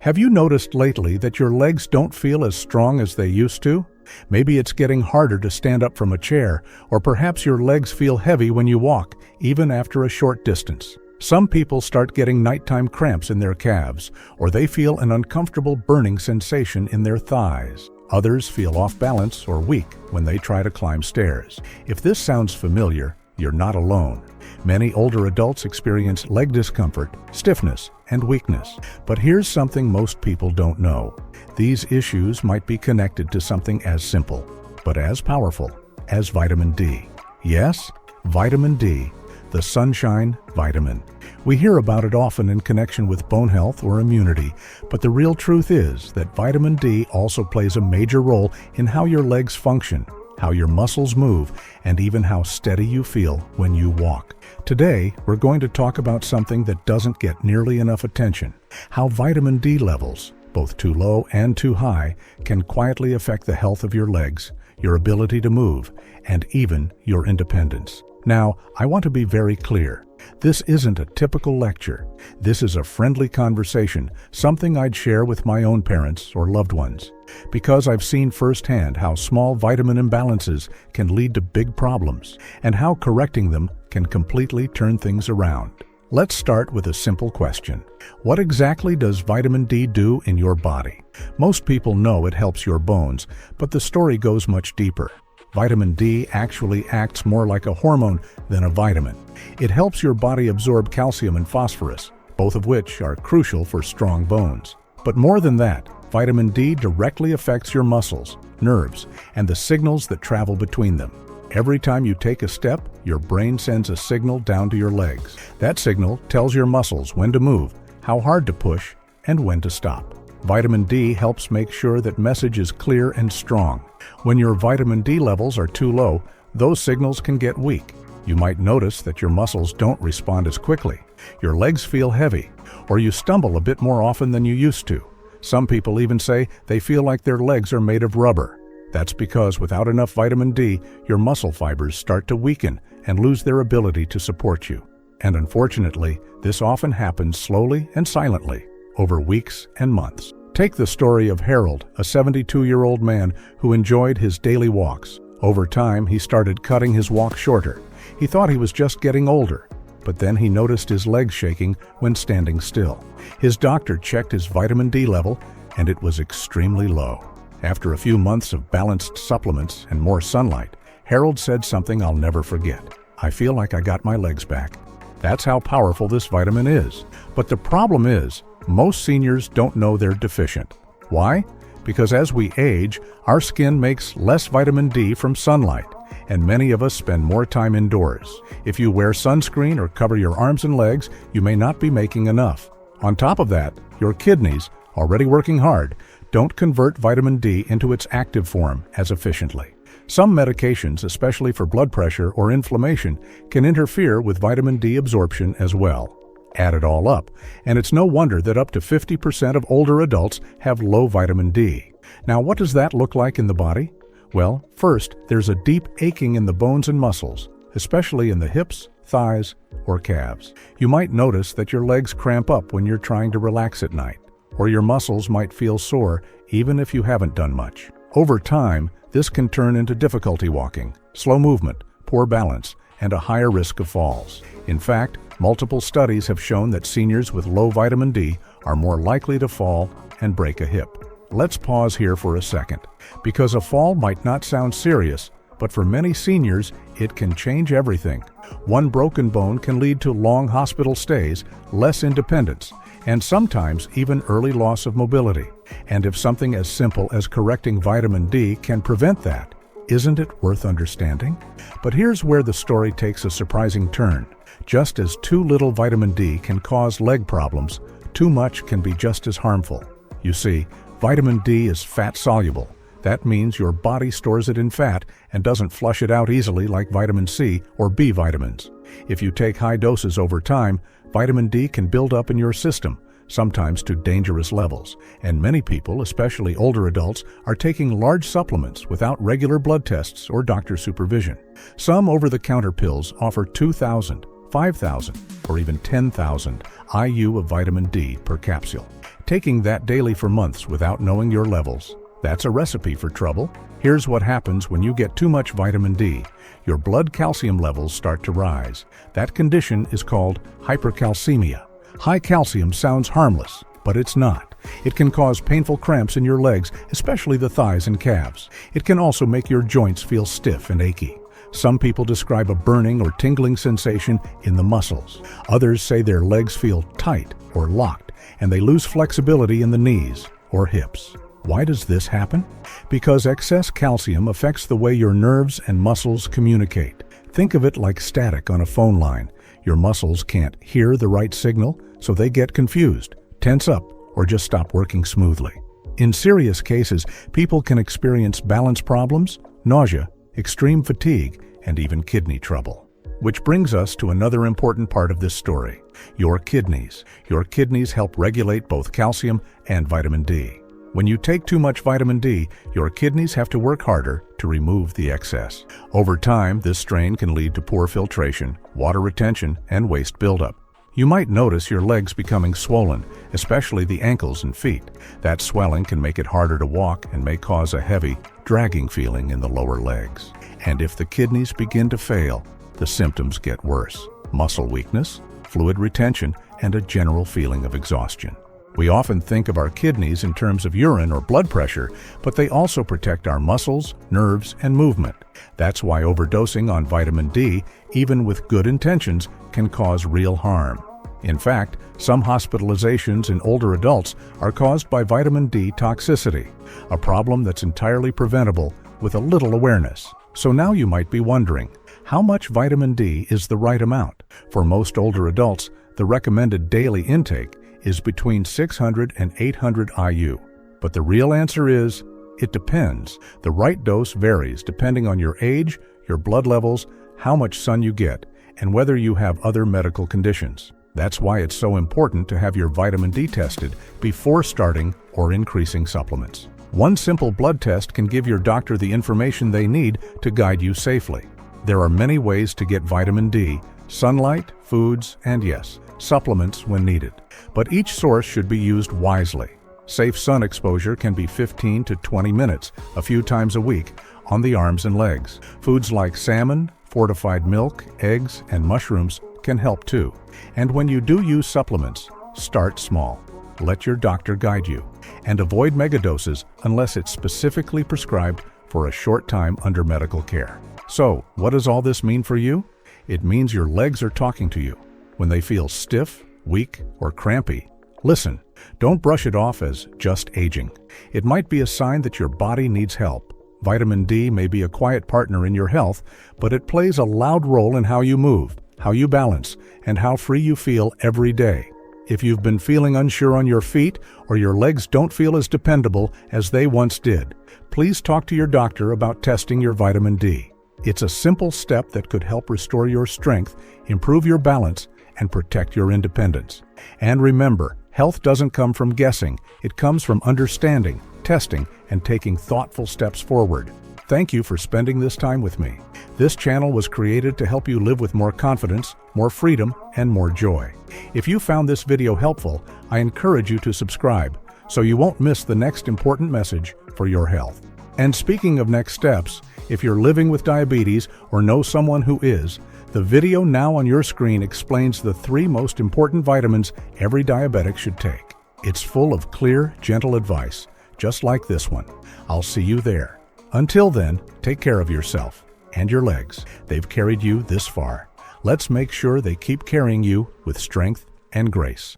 Have you noticed lately that your legs don't feel as strong as they used to? Maybe it's getting harder to stand up from a chair, or perhaps your legs feel heavy when you walk, even after a short distance. Some people start getting nighttime cramps in their calves, or they feel an uncomfortable burning sensation in their thighs. Others feel off balance or weak when they try to climb stairs. If this sounds familiar, you're not alone. Many older adults experience leg discomfort, stiffness, and weakness. But here's something most people don't know. These issues might be connected to something as simple, but as powerful, as vitamin D. Yes, vitamin D, the sunshine vitamin. We hear about it often in connection with bone health or immunity, but the real truth is that vitamin D also plays a major role in how your legs function, how your muscles move, and even how steady you feel when you walk. Today, we're going to talk about something that doesn't get nearly enough attention: how vitamin D levels, both too low and too high, can quietly affect the health of your legs, your ability to move, and even your independence. Now, I want to be very clear. This isn't a typical lecture. This is a friendly conversation, something I'd share with my own parents or loved ones, because I've seen firsthand how small vitamin imbalances can lead to big problems, and how correcting them can completely turn things around. Let's start with a simple question. What exactly does vitamin D do in your body? Most people know it helps your bones, but the story goes much deeper. Vitamin D actually acts more like a hormone than a vitamin. It helps your body absorb calcium and phosphorus, both of which are crucial for strong bones. But more than that, vitamin D directly affects your muscles, nerves, and the signals that travel between them. Every time you take a step, your brain sends a signal down to your legs. That signal tells your muscles when to move, how hard to push, and when to stop. Vitamin D helps make sure that message is clear and strong. When your vitamin D levels are too low, those signals can get weak. You might notice that your muscles don't respond as quickly, your legs feel heavy, or you stumble a bit more often than you used to. Some people even say they feel like their legs are made of rubber. That's because without enough vitamin D, your muscle fibers start to weaken and lose their ability to support you. And unfortunately, this often happens slowly and silently, over weeks and months. Take the story of Harold, a 72-year-old man who enjoyed his daily walks. Over time, he started cutting his walk shorter. He thought he was just getting older, but then he noticed his legs shaking when standing still. His doctor checked his vitamin D level, and it was extremely low. After a few months of balanced supplements and more sunlight, Harold said something I'll never forget. "I feel like I got my legs back." That's how powerful this vitamin is. But the problem is, most seniors don't know they're deficient. Why? Because as we age, our skin makes less vitamin D from sunlight, and many of us spend more time indoors. If you wear sunscreen or cover your arms and legs, you may not be making enough. On top of that, your kidneys, already working hard, don't convert vitamin D into its active form as efficiently. Some medications, especially for blood pressure or inflammation, can interfere with vitamin D absorption as well. Add it all up, and it's no wonder that up to 50% of older adults have low vitamin D. Now, what does that look like in the body? Well, first, there's a deep aching in the bones and muscles, especially in the hips, thighs, or calves. You might notice that your legs cramp up when you're trying to relax at night, or your muscles might feel sore even if you haven't done much. Over time, this can turn into difficulty walking, slow movement, poor balance, and a higher risk of falls. In fact, multiple studies have shown that seniors with low vitamin D are more likely to fall and break a hip. Let's pause here for a second, because a fall might not sound serious, but for many seniors, it can change everything. One broken bone can lead to long hospital stays, less independence, and sometimes even early loss of mobility. And if something as simple as correcting vitamin D can prevent that, isn't it worth understanding? But here's where the story takes a surprising turn. Just as too little vitamin D can cause leg problems, too much can be just as harmful. You see, vitamin D is fat-soluble. That means your body stores it in fat and doesn't flush it out easily like vitamin C or B vitamins. If you take high doses over time, vitamin D can build up in your system, sometimes to dangerous levels, and many people, especially older adults, are taking large supplements without regular blood tests or doctor supervision. Some over-the-counter pills offer 2,000, 5,000, or even 10,000 IU of vitamin D per capsule. taking that daily for months without knowing your levels. That's a recipe for trouble. Here's what happens when you get too much vitamin D. Your blood calcium levels start to rise. That condition is called hypercalcemia. High calcium sounds harmless, but it's not. It can cause painful cramps in your legs, especially the thighs and calves. It can also make your joints feel stiff and achy. Some people describe a burning or tingling sensation in the muscles. Others say their legs feel tight or locked, and they lose flexibility in the knees or hips. Why does this happen? Because excess calcium affects the way your nerves and muscles communicate. Think of it like static on a phone line. Your muscles can't hear the right signal, so they get confused, tense up, or just stop working smoothly. In serious cases, people can experience balance problems, nausea, extreme fatigue, and even kidney trouble. Which brings us to another important part of this story: your kidneys. Your kidneys help regulate both calcium and vitamin D. When you take too much vitamin D, your kidneys have to work harder to remove the excess. Over time, this strain can lead to poor filtration, water retention, and waste buildup. You might notice your legs becoming swollen, especially the ankles and feet. That swelling can make it harder to walk and may cause a heavy, dragging feeling in the lower legs. And if the kidneys begin to fail, the symptoms get worse: muscle weakness, fluid retention, and a general feeling of exhaustion. We often think of our kidneys in terms of urine or blood pressure, but they also protect our muscles, nerves, and movement. That's why overdosing on vitamin D, even with good intentions, can cause real harm. In fact, some hospitalizations in older adults are caused by vitamin D toxicity, a problem that's entirely preventable with a little awareness. So now you might be wondering, how much vitamin D is the right amount? For most older adults, the recommended daily intake is between 600 and 800 IU. But the real answer is, it depends. The right dose varies depending on your age, your blood levels, how much sun you get, and whether you have other medical conditions. That's why it's so important to have your vitamin D tested before starting or increasing supplements. One simple blood test can give your doctor the information they need to guide you safely. There are many ways to get vitamin D: sunlight, foods, and yes, supplements when needed. But each source should be used wisely. Safe sun exposure can be 15 to 20 minutes, a few times a week, on the arms and legs. Foods like salmon, fortified milk, eggs, and mushrooms can help too. And when you do use supplements, start small. Let your doctor guide you. And avoid megadoses unless it's specifically prescribed for a short time under medical care. So, what does all this mean for you? It means your legs are talking to you. When they feel stiff, weak, or crampy, listen. Don't brush it off as just aging. It might be a sign that your body needs help. Vitamin D may be a quiet partner in your health, but it plays a loud role in how you move, how you balance, and how free you feel every day. If you've been feeling unsure on your feet or your legs don't feel as dependable as they once did, please talk to your doctor about testing your vitamin D. It's a simple step that could help restore your strength, improve your balance, and protect your independence. And remember, health doesn't come from guessing. It comes from understanding, testing, and taking thoughtful steps forward. Thank you for spending this time with me. This channel was created to help you live with more confidence, more freedom, and more joy. If you found this video helpful, I encourage you to subscribe so you won't miss the next important message for your health. And speaking of next steps, if you're living with diabetes or know someone who is, the video now on your screen explains the 3 most important vitamins every diabetic should take. It's full of clear, gentle advice, just like this one. I'll see you there. Until then, take care of yourself and your legs. They've carried you this far. Let's make sure they keep carrying you with strength and grace.